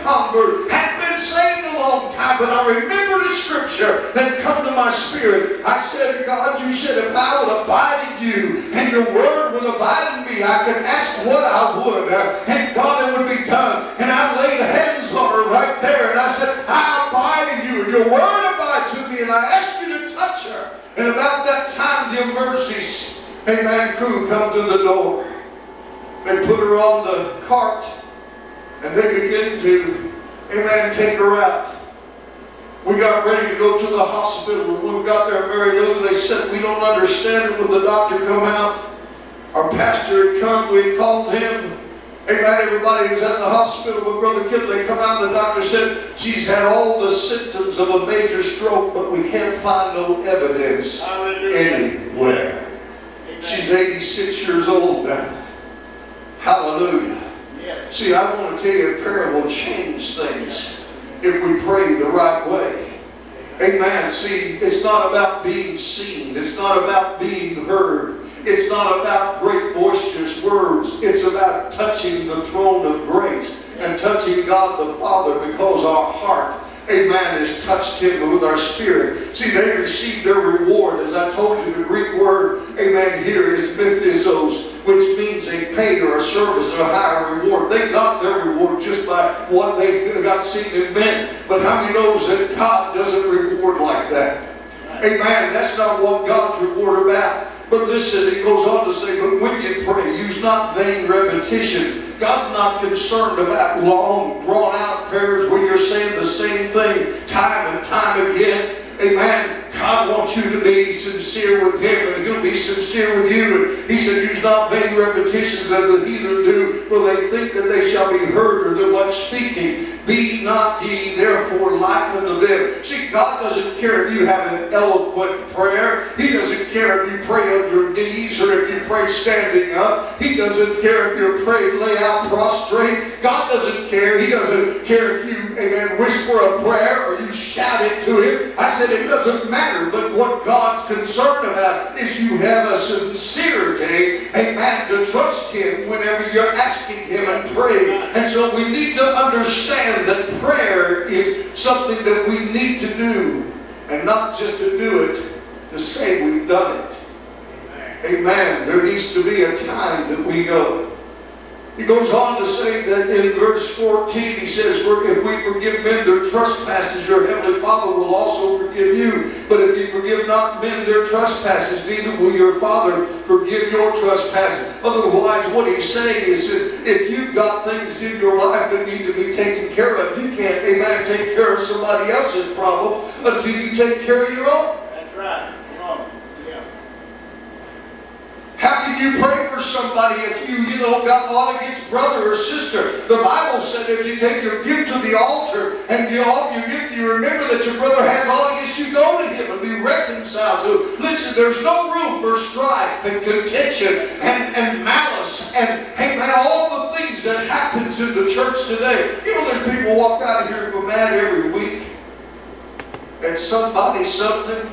convert, hadn't been saved a long time, but I remembered a scripture that come to my spirit. I said, God, you said if I would abide in you and your word would abide in me, I could ask what I would, and God, it would be done. And I laid hands on her right there, and I said, I abide in you, and your word abides in me, and I ask you to touch her. And about that time, the emergency, amen, crew come to the door. They put her on the cart, and they begin to, amen, take her out. We got ready to go to the hospital. When we got there, Mary Lou, they said, we don't understand it. When the doctor come out, our pastor had come, we called him. Amen, everybody was at the hospital with Brother Kip. They come out, and the doctor said, she's had all the symptoms of a major stroke, but we can't find no evidence anywhere. Amen. She's 86 years old now. Hallelujah. Yeah. See, I want to tell you, prayer will change things if we pray the right way. Amen. See, it's not about being seen. It's not about being heard. It's not about great boisterous words. It's about touching the throne of grace and touching God the Father, because our heart, amen, has touched Him with our spirit. See, they received their reward. As I told you, the Greek word, amen, here is mythizos, which means a pay or a service or a higher reward. They got their reward just by what they got seen in men. But how many knows that God doesn't reward like that? Amen. That's not what God's reward about. But listen, it goes on to say, but when you pray, use not vain repetition. God's not concerned about long, drawn-out prayers where you're saying the same thing time and time again. Amen. God wants you to be sincere with Him, and He'll be sincere with you. And He said, use not vain repetitions as the heathen do, for they think that they shall be heard, or they're much speaking. Be not ye therefore like unto them. See, God doesn't care if you have an eloquent prayer. He doesn't care if you pray on your knees or if you pray standing up. He doesn't care if you pray lay out prostrate. God doesn't care. He doesn't care if you, amen, whisper a prayer or you shout it to Him. I said it doesn't matter, but what God's concerned about is you have a sincerity, amen, to trust Him whenever you're asking Him and praying. And so we need to understand that prayer is something that we need to do, and not just to do it to say we've done it. Amen. There needs to be a time that we go. He goes on to say that in verse 14, he says, for if we forgive men their trespasses, your heavenly Father will also forgive you. But if you forgive not men their trespasses, neither will your Father forgive your trespasses. Otherwise, what he's saying is that if you've got things in your life that need to be taken care of, you can't, amen, take care of somebody else's problem until you take care of your own. That's right. How can you pray for somebody if you got aught against brother or sister? The Bible said if you take your gift to the altar and you offer your gift, you remember that your brother has aught against you, go to him and be reconciled to him. Listen, there's no room for strife and contention and malice and all the things that happens in the church today. There's people walk out of here and go mad every week at somebody, something.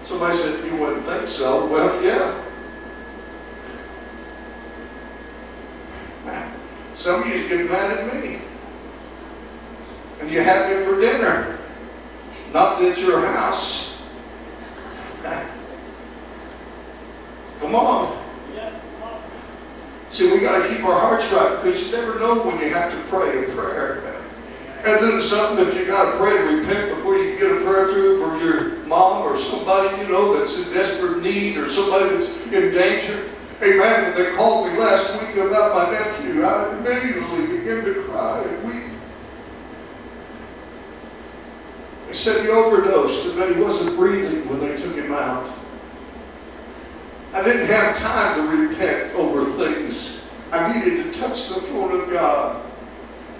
Somebody said, you wouldn't think so. Well, yeah. Some of you get mad at me. And you have me for dinner. Not at your house. Come on. See, we got to keep our hearts right, because you never know when you have to pray a prayer. And then something, if you got to pray and repent before you get a prayer through for your mom or somebody, that's in desperate need, or somebody that's in danger. Amen. When they called me last week about my nephew, I immediately began to cry and weep. They said he overdosed and that he wasn't breathing when they took him out. I didn't have time to repent over things. I needed to touch the throne of God.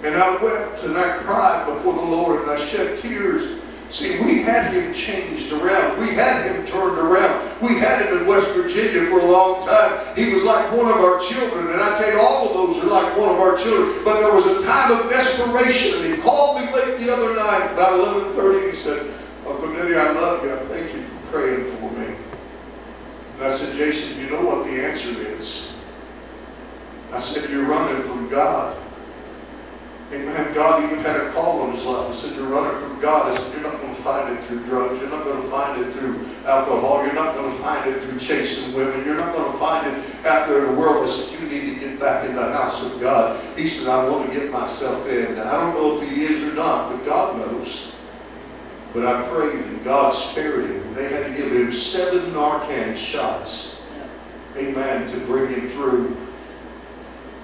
And I wept and I cried before the Lord and I shed tears. See, we had him changed around. We had him turned around. We had him in West Virginia for a long time. He was like one of our children. And I tell you, all of those are like one of our children. But there was a time of desperation. And he called me late the other night, about 11:30. He said, Uncle Denny, I love you. I thank you for praying for me. And I said, Jason, you know what the answer is? I said, you're running from God. Amen. God even had a call on his life. He said, you're running from God. I said, you're not going to find it through drugs. You're not going to find it through alcohol. You're not going to find it through chasing women. You're not going to find it out there in the world. I said, you need to get back in the house of God. He said, I want to get myself in. Now, I don't know if he is or not, but God knows. But I prayed and God spared him. They had to give him 7 Narcan shots. Amen. To bring him through.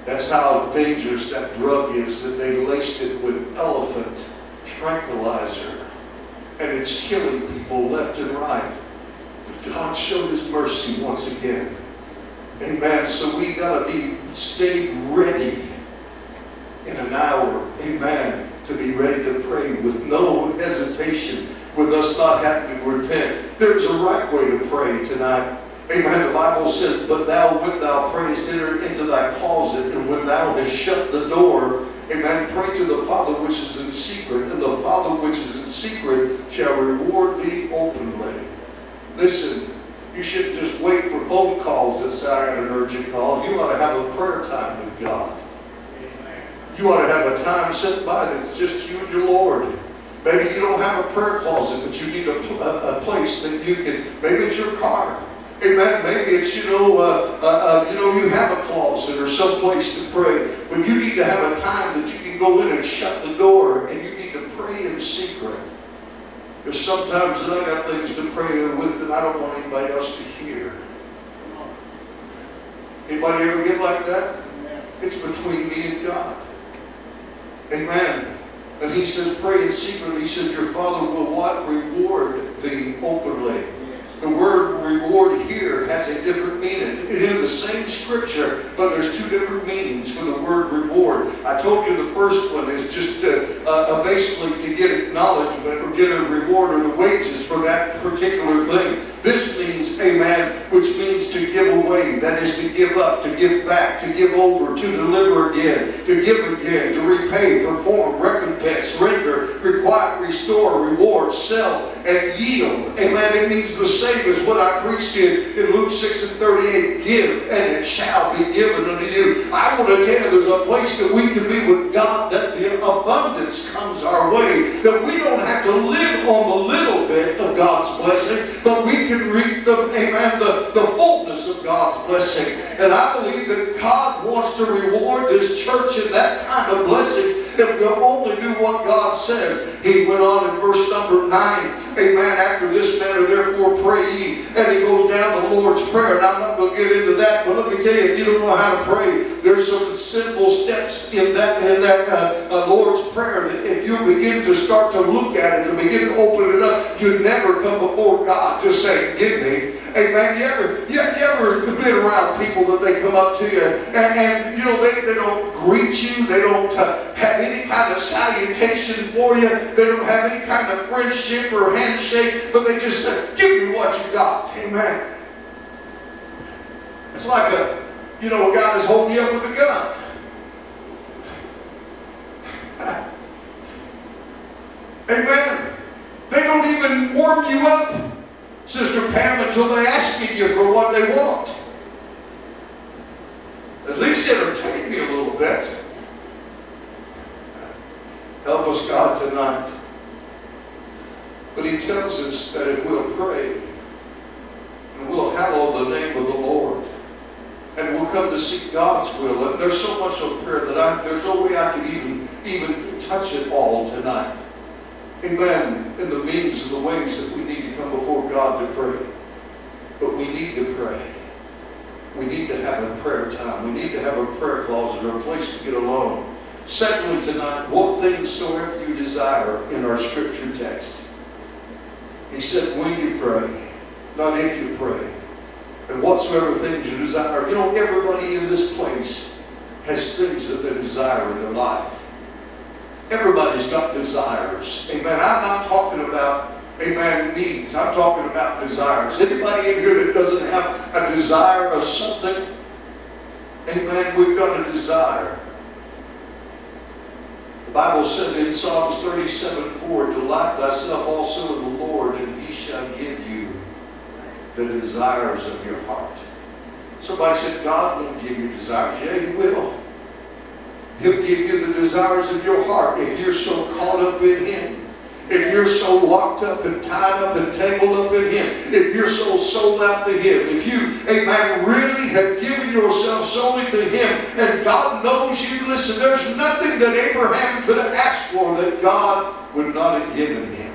That's how dangerous that drug is, that they laced it with elephant tranquilizer. And it's killing people left and right. But God showed his mercy once again. Amen. So we got to stay ready in an hour. Amen. To be ready to pray with no hesitation, with us not having to repent. There's a right way to pray tonight. Amen. The Bible says, but thou, when thou prayest, enter into thy closet, and when thou hast shut the door, amen, pray to the Father which is in secret, and the Father which is in secret shall reward thee openly. Listen, you shouldn't just wait for phone calls that say, I got an urgent call. You ought to have a prayer time with God. You ought to have a time set by that's just you and your Lord. Maybe you don't have a prayer closet, but you need a place that you can, maybe it's your car. Amen. Maybe it's, you have a closet or some place to pray. But you need to have a time that you can go in and shut the door, and you need to pray in secret. There's sometimes that I got things to pray with that I don't want anybody else to hear. Anybody ever get like that? It's between me and God. Amen. And he says, pray in secret. He says, your Father will what? Reward thee openly. The word reward here has a different meaning. It's in the same scripture, but there's 2 different meanings for the word reward. I told you the first one is just basically to get acknowledgement or get a reward or the wages for that particular thing. This means, amen, which means to give away. That is to give up, to give back, to give over, to deliver again, to give again, to repay, perform, recompense, render, requite, restore, reward, sell, and yield. Amen. It means the same as what I preached in Luke 6:38. Give, and it shall be given unto you. I want to tell you, there's a place that we can be with God, that the abundance comes our way, that we don't have to live on the little bit of God's blessing, but we can reap the fullness of God's blessing. And I believe that God wants to reward this church in that kind of blessing if we'll only do what God says. He went on in verse number 9. Amen. After this manner, therefore pray ye. And he goes down the Lord's Prayer. And I'm not going to get into that, but let me tell you, if you don't know how to pray, there's some simple steps in that Lord's Prayer that if you begin to start to look at it and begin to open it up, you never come before God just saying, give me. Amen. You ever been around people that they come up to you and they don't greet you, they don't have any kind of salutation for you, they don't have any kind of friendship or handshake, but they just say, give me what you got. Amen. It's like a guy is holding you up with a gun. Amen. They don't even warm you up, Sister Pam, until they ask you for what they want. At least entertain me a little bit. Help us, God, tonight. But he tells us that if we'll pray, and we'll hallow the name of the Lord, and we'll come to seek God's will. And there's so much of prayer that there's no way I can even touch it all tonight. Amen. In the means and the ways that we need to come before God to pray. But we need to pray. We need to have a prayer time. We need to have a prayer closet or a place to get alone. Secondly tonight, what things soever you desire in our scripture text. He said, when you pray, not if you pray. And whatsoever things you desire. Everybody in this place has things that they desire in their life. Everybody's got desires. Amen. I'm not talking about, needs. I'm talking about desires. Anybody in here that doesn't have a desire of something? Amen. We've got a desire. The Bible says in Psalms 37:4, delight thyself also in the Lord, and he shall give you the desires of your heart. Somebody said, God won't give you desires. Yeah, he will. He'll give you the desires of your heart if you're so caught up in Him. If you're so locked up and tied up and tangled up in Him. If you're so sold out to Him. If you, amen, really have given yourself solely to Him. And God knows you. Listen, there's nothing that Abraham could have asked for that God would not have given him.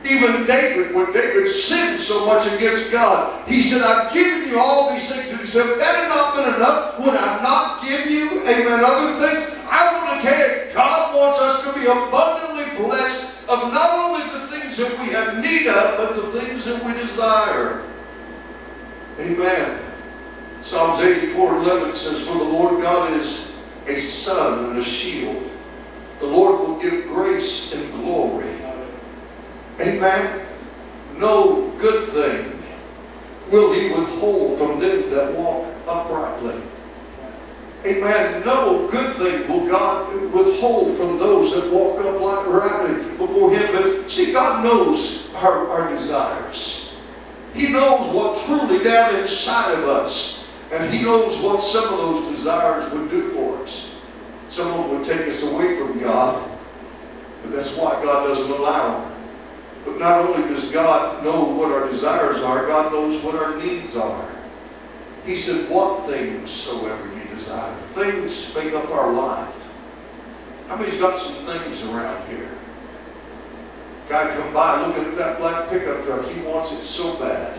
Even David, when David sinned so much against God, he said, I've given you all these things. And he said, if that had not been enough, would I not give you, amen, other things? I want to tell you, God wants us to be abundantly blessed of not only the things that we have need of, but the things that we desire. Amen. Psalms 84:11 says, for the Lord God is a sun and a shield. The Lord will give grace and glory. Amen. No good thing will He withhold from them that walk uprightly. Amen. No good thing will God withhold from those that walk uprightly before Him. But see, God knows our desires. He knows what truly down inside of us. And He knows what some of those desires would do for us. Some of them would take us away from God. But that's why God doesn't allow them. But not only does God know what our desires are, God knows what our needs are. He said, what things soever you desire. Things make up our life. How many's got some things around here? Guy come by looking at that black pickup truck. He wants it so bad.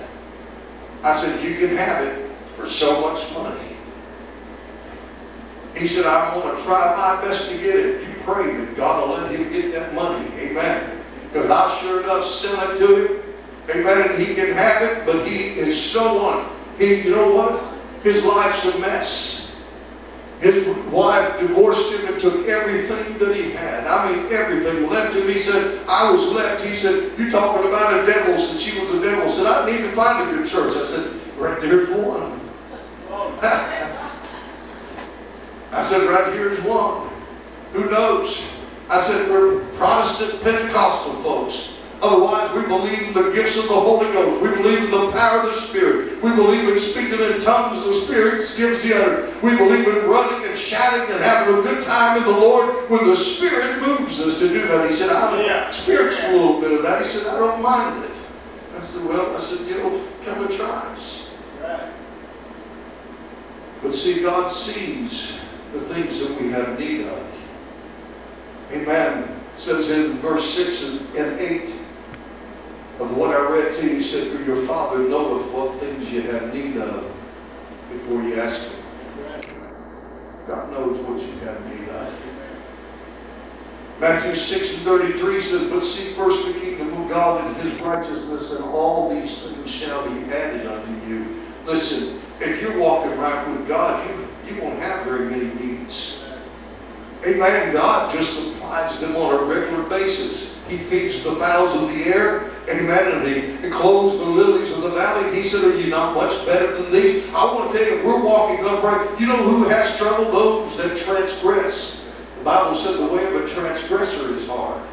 I said, you can have it for so much money. He said, I'm going to try my best to get it. You pray that God will let him get that money. Amen. Because I'll sure enough sell it to him. Amen. And he can have it, but he is so on. You know what? His life's a mess. His wife divorced him and took everything that he had. I mean, everything. Left him. He said, I was left. He said, you talking about a devil since she was a devil. He said, I need to find a good church. I said, right there's one. I said, right here's one. Who knows? I said, we're Protestant Pentecostal folks. Otherwise, we believe in the gifts of the Holy Ghost. We believe in the power of the Spirit. We believe in speaking in tongues. The Spirit gives the other. We believe in running and shouting and having a good time in the Lord when the Spirit moves us to do that. He said, I'm spiritual a little bit of that. He said, I don't mind it. I said, well, come and try us. Right. But see, God sees the things that we have need of. Amen. It says in verse 6 and 8 of what I read to you, he said, for your Father knoweth what things you have need of before you ask Him. God knows what you have need of. Matthew 6:33 says, but seek first the kingdom of God and His righteousness, and all these things shall be added unto you. Listen, if you're walking right with God, you won't have very many needs. Amen. God just supplies them on a regular basis. He feeds the fowls of the air. Amen. And He clothes the lilies of the valley. He said, are you not much better than these? I want to tell you, we're walking upright. You know who has trouble? Those that transgress. The Bible said the way of a transgressor is hard.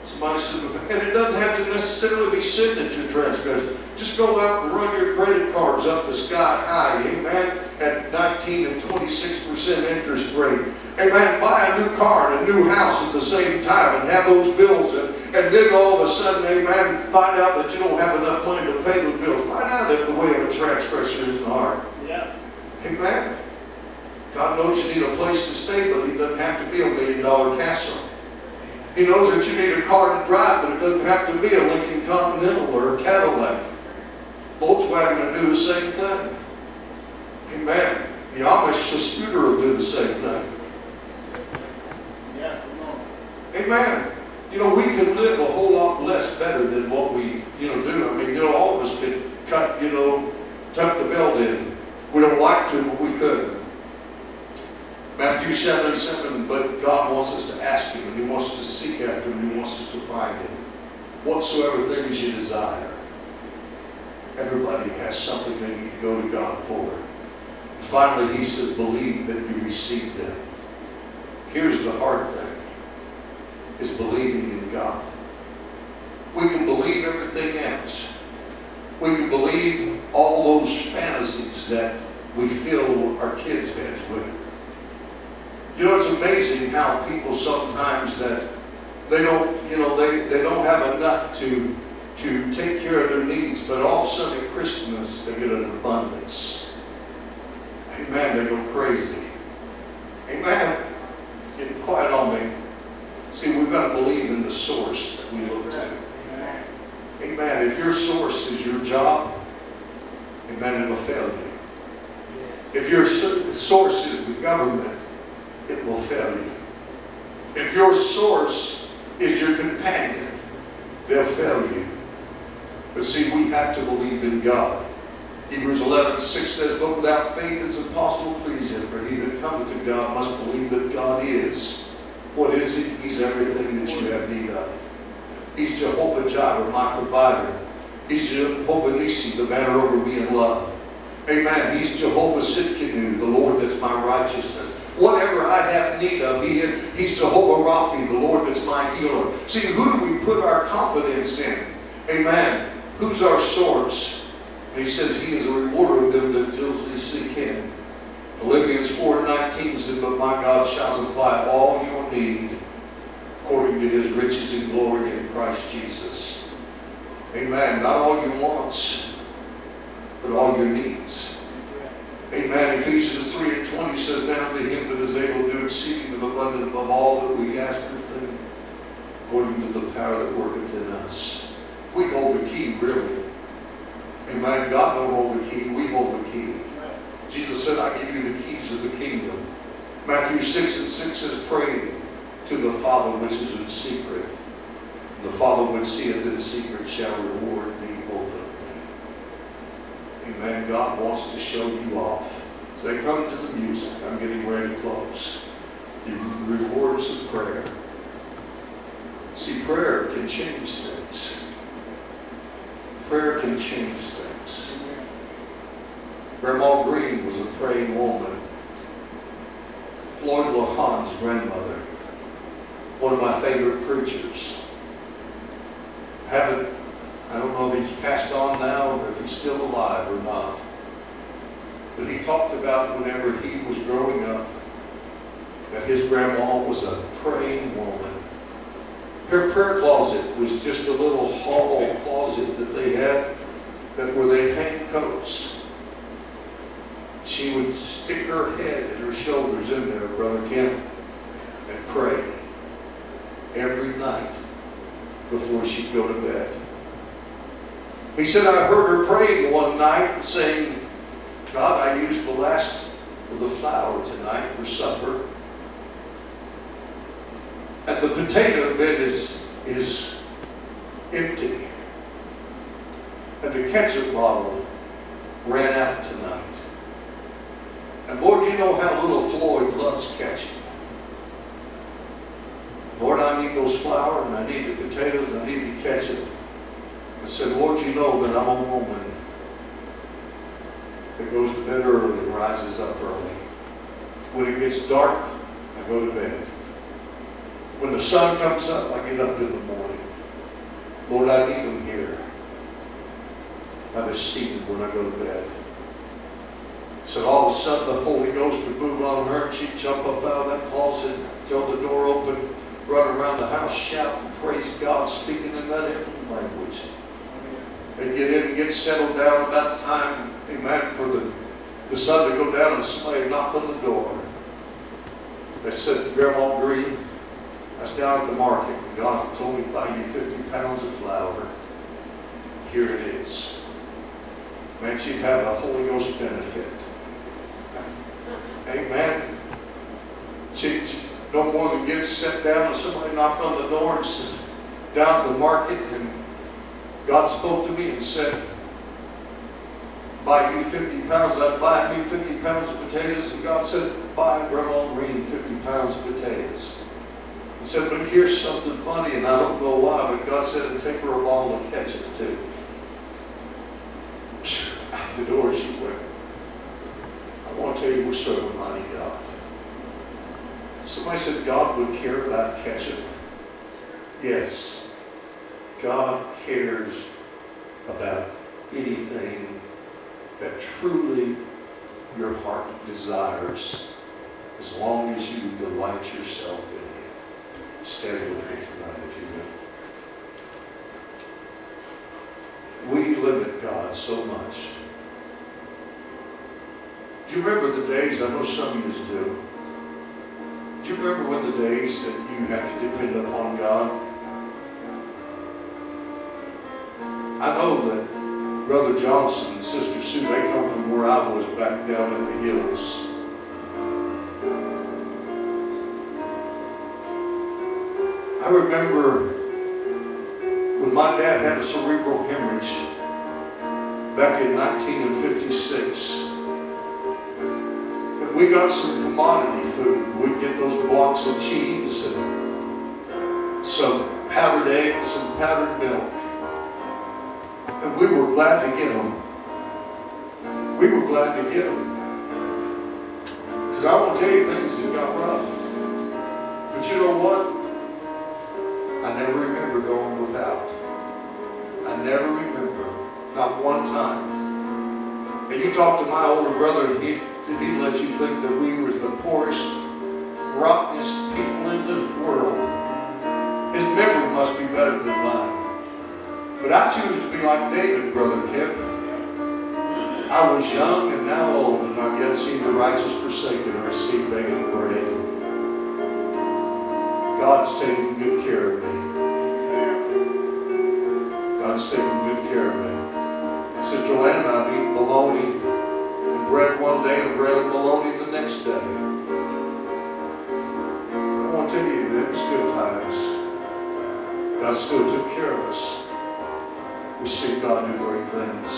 Somebody said, and it doesn't have to necessarily be sin that you transgress. Just go out and run your credit cards up the sky high. Amen. At 19 and 26% interest rate. Amen. Buy a new car and a new house at the same time and have those bills. And then all of a sudden, amen, find out that you don't have enough money to pay those bills. Find out that the way of a transgressor isn't hard. Yeah. Amen. God knows you need a place to stay, but He doesn't have to be $1 million castle. He knows that you need a car to drive, but it doesn't have to be a Lincoln Continental or a Cadillac. Volkswagen will do the same thing. Amen. The Amish scooter will do the same thing. Yeah, come on. Amen. You know, we can live a whole lot less better than what we, do. I mean, all of us could cut, tuck the belt in. We don't like to, but we could. Matthew 7:7, but God wants us to ask Him, and He wants us to seek after Him, and He wants us to find Him. Whatsoever things you desire. Everybody has something they need to go to God for. Finally, He says, believe that you receive them. Here's the hard thing, is believing in God. We can believe everything else. We can believe all those fantasies that we fill our kids' heads with. You know, it's amazing how people sometimes that they don't, they don't have enough to take care of their needs, but all of a sudden at Christmas they get an abundance. Amen. They go crazy. Amen. Get quiet on me. See, we've got to believe in the source that we look to. Amen. If your source is your job, amen, it'll fail you. If your source is the government, it will fail you. If your source is your companion, they'll fail you. But see, we have to believe in God. Hebrews 11:6 says, "But without faith it's impossible to please Him, for he that cometh to God must believe that God is." What is He? He's everything that you have need of. He's Jehovah Jireh, my provider. He's Jehovah Nissi, the banner over me in love. Amen. He's Jehovah Sidkenu, the Lord that's my righteousness. Whatever I have need of, He's Jehovah Raphi, the Lord that's my healer. See, who do we put our confidence in? Amen. Who's our source? And He says He is a rewarder of them that diligently seek Him. Philippians 4:19 says, "But my God shall supply all your need according to His riches and glory in Christ Jesus." Amen. Not all your wants, but all your needs. Amen. Ephesians 3:20 says, "Now to Him that is able to do exceeding abundant above all that we ask or think, according to the power that worketh in us." We hold the key, really. Amen. God don't hold the key. We hold the key. Jesus said, "I give you the keys of the kingdom." Matthew 6:6 says, "Pray to the Father which is in secret. The Father which seeth in secret shall reward thee openly." Amen. God wants to show you off. As they come to the music, I'm getting ready to close. The rewards of prayer. See, prayer can change things. Prayer can change things. Grandma Green was a praying woman. Floyd LaHane's grandmother, one of my favorite preachers. I don't know if he's passed on now or if he's still alive or not. But he talked about whenever he was growing up that his grandma was a praying woman. Her prayer closet was just a little hall closet that they had where they hang coats. She would stick her head and her shoulders in there, Brother Kent, and pray every night before she'd go to bed. He said, "I heard her praying one night saying, 'God, I used the last of the flour tonight for supper. And the potato bin is empty. And the ketchup bottle ran out tonight. And Lord, you know how little Floyd loves ketchup. Lord, I need those flour, and I need the potatoes, and I need the ketchup.' I said, 'Lord, you know that I'm a woman that goes to bed early and rises up early. When it gets dark, I go to bed. When the sun comes up, I get up in the morning. Lord, I need them here. I was seated when I go to bed.' So all of a sudden the Holy Ghost would move on her, and she'd jump up out of that closet, throw the door open, run around the house, shout and praise God, speaking in that different language. They'd get in and get settled down about time, amen, for the sun to go down, and somebody knocked on the door. They said to Grandma Green, 'I was down at the market, and God told me to buy you 50 pounds of flour. Here it is.' Man, she'd have a Holy Ghost benefit. Amen. She no more than get set down, and somebody knocked on the door and said, down at the market, and God spoke to me and said, 'Buy you 50 pounds. I buy me 50 pounds of potatoes.' And God said, 'Buy Grandma Green 50 pounds of potatoes.' He said, 'But here's something funny, and I don't know why, but God said to take her a bottle of ketchup too.' Out the door she went. I want to tell you, we're serving a mighty God. Somebody said God would care about ketchup. Yes, God cares about anything that truly your heart desires as long as you delight yourself in Him. Stand with me tonight if you will. We limit God so much. Do you remember the days, I know some of you do. Do you remember when the days that you had to depend upon God? I know that Brother Johnson and Sister Sue, they come from where I was back down in the hills. I remember when my dad had a cerebral hemorrhage back in 1956. We got some commodity food. We'd get those blocks of cheese and some powdered eggs and powdered milk. And we were glad to get them. We were glad to get them. Because I will tell you, things that got rough. But you know what? I never remember going without. I never remember. Not one time. And you talk to my older brother and he'd let you think that we were the poorest, rottenest people in the world. His memory must be better than mine. But I choose to be like David, Brother Kip. I was young and now old, and I've yet seen the righteous forsaken or seed begging bread. God's taking good care of me. God's taking good care of me. Said Joanne and I've eaten bologna and bread one day and bread and bologna the next day. I want to tell you, it was good times. God still took care of us. We see God do great things.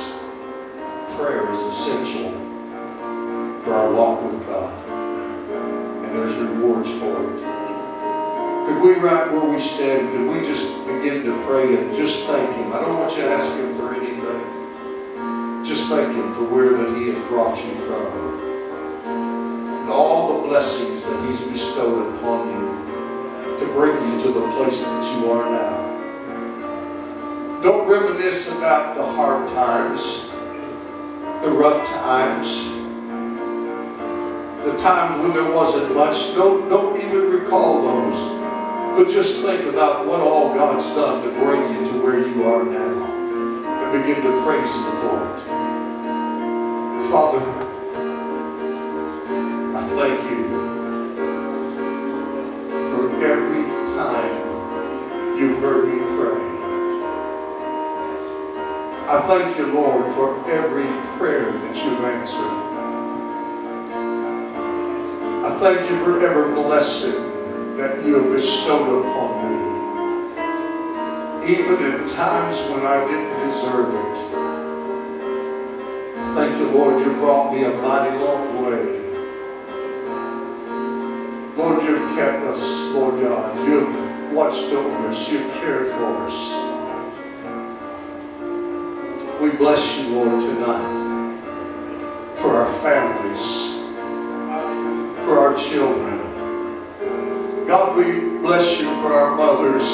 Prayer is essential for our walk with God. And there's rewards for it. Could we, right where we stand, could we just begin to pray and just thank Him? I don't want you to ask Him for anything. Just thank Him for where that He has brought you from. And all the blessings that He's bestowed upon you to bring you to the place that you are now. Don't reminisce about the hard times, the rough times, the times when there wasn't much. Don't even recall those. But just think about what all God's done to bring you to where you are now. And begin to praise Him for it. Father, I thank you for every time you've heard me pray. I thank you, Lord, for every prayer that you've answered. I thank you for every blessing that you have bestowed upon me. Even in times when I didn't deserve it. Thank you, Lord, you brought me a mighty long way. Lord, you've kept us, Lord God. You've watched over us. You've cared for us. We bless you, Lord, tonight for our families, for our children. God, we bless you for our mothers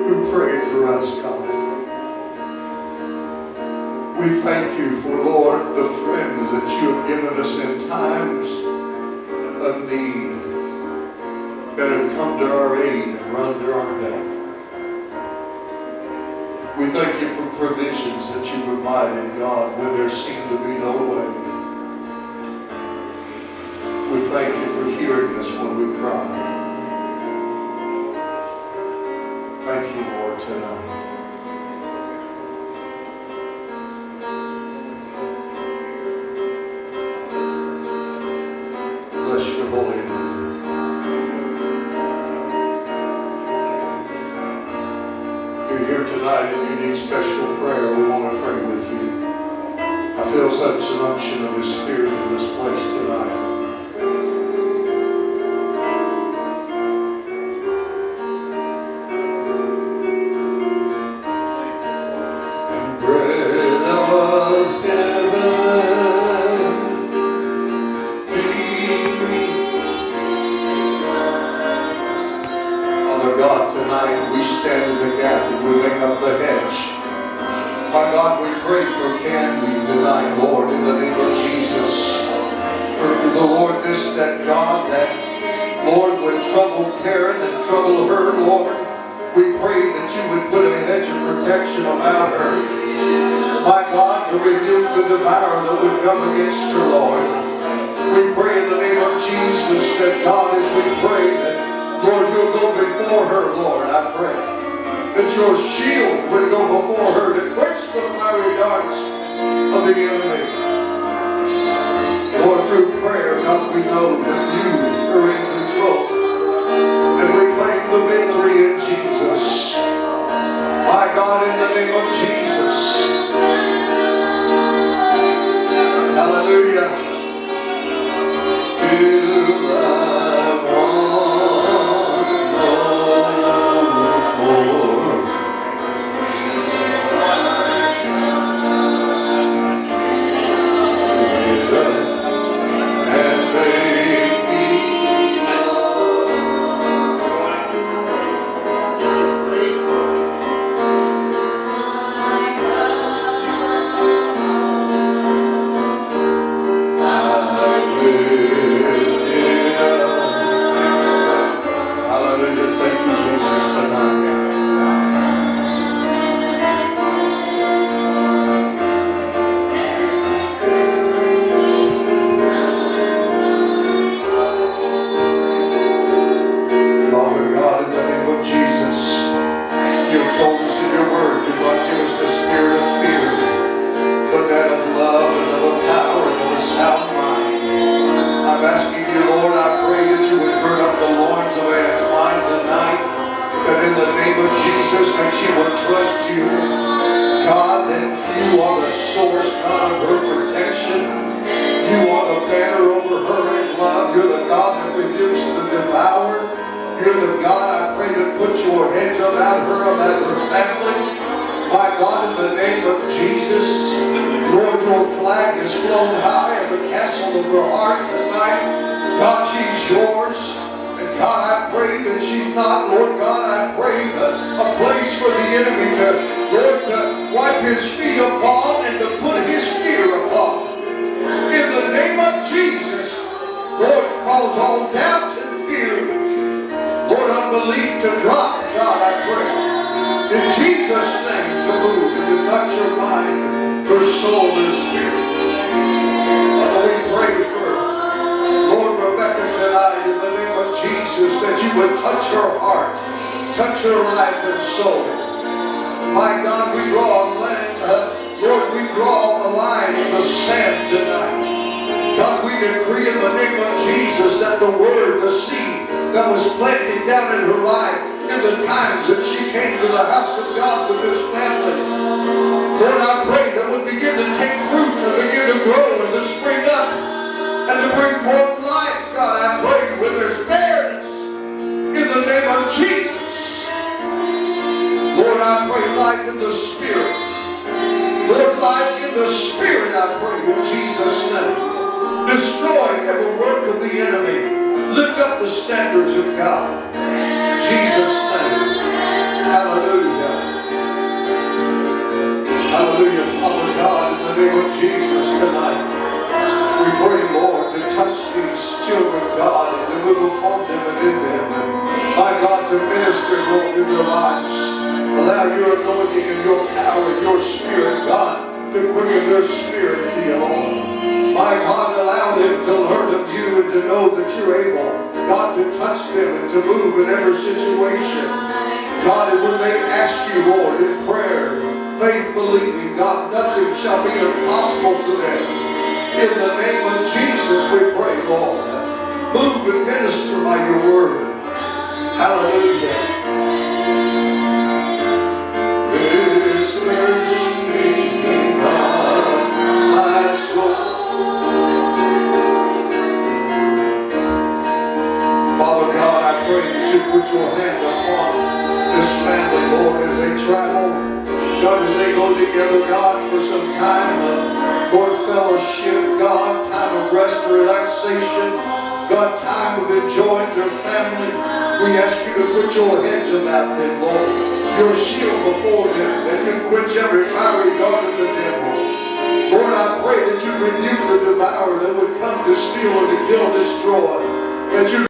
who prayed for us, God. We thank you for, Lord, the friends that you have given us in times of need that have come to our aid and run to our help. We thank you for provisions that you provided, God, when there seemed to be no way. We thank you for hearing us when we cry. Thank you, Lord, tonight. Bless your holy name. You're here tonight and you need special prayer. We want to pray with you. I feel such an unction of His Spirit in this place tonight. For the Lord, this, that God, that Lord, would trouble Karen and trouble her, Lord. We pray that you would put a hedge of protection about her. My God, to rebuke the devourer that would come against her, Lord. We pray in the name of Jesus that God, as we pray that, Lord, you'll go before her, Lord, I pray. That your shield would go before her to quench the fiery darts of the enemy. Lord, through prayer, God, we know that you are in control. And we claim the victory in Jesus. My God, in the name of Jesus. Hallelujah. Till I want no more. And make me Hallelujah. Thank you, Jesus, tonight. Father God, in the name of Jesus, you have told us in your word, you not give us the spirit of fear, but that of love and of power and of a sound mind. I'm asking you, Lord, I pray that you would gird up the loins of Anne's mind tonight, that in the name of Jesus, that she would trust you, God, that you are the source, God, of her protection. You are the banner over her in love. You're the God that rebukes the devourer. You're the God, I pray, that puts your hedge about her, about her family. My God, in the name of Jesus, Lord, your flag is flown high in the castle of her heart tonight. God, she's yours. And God, I pray that she's not, Lord God, I pray that a place for the enemy to, Lord, to wipe his feet upon and to put his fear upon. In the name of Jesus, Lord, cause all doubt and fear, Lord, unbelief to drop, God, I pray. In Jesus' name, to move and to touch her mind, her soul, her spirit. Father, we pray for Lord Rebecca tonight in the name of Jesus, that you would touch her heart, touch her life and soul. My God, we draw a line, Lord, we draw a line in the sand tonight. God, we decree in the name of Jesus that the word, the seed that was planted down in her life in the times that she came to the house of God with this family, Lord, I pray that would begin to take root and begin to grow and to spring up and to bring forth life. God, I pray when there's barrenness in the name of Jesus. Lord, I pray life in the Spirit. Lord, life in the Spirit, I pray in Jesus' name. Destroy every work of the enemy. Lift up the standards of God. In Jesus' name. Hallelujah. Hallelujah. Father God, in the name of Jesus tonight, we pray, Lord, to touch these children, God, and to move upon them and in them. And my God, to minister, Lord, in their lives. Allow your anointing and your power and your spirit, God, to quicken their spirit to you, Lord. My God, allow them to learn of you and to know that you're able, God, to touch them and to move in every situation. God, and when they ask you, Lord, in prayer, faith believing, God, nothing shall be impossible to them. In the name of Jesus, we pray, Lord. Move and minister by your word. Hallelujah. Is there streaming of my soul? Father God, I pray that you put your hand upon this family, Lord, as they travel. God, as they go together, God, for some time, Lord, fellowship, God, time of rest, relaxation, God, time of enjoying their family. We ask you to put your hedge about them, Lord. Your shield before them that can quench every fiery dart of the devil. Lord, I pray that you rebuke the devourer that would come to steal or to kill, destroy. That you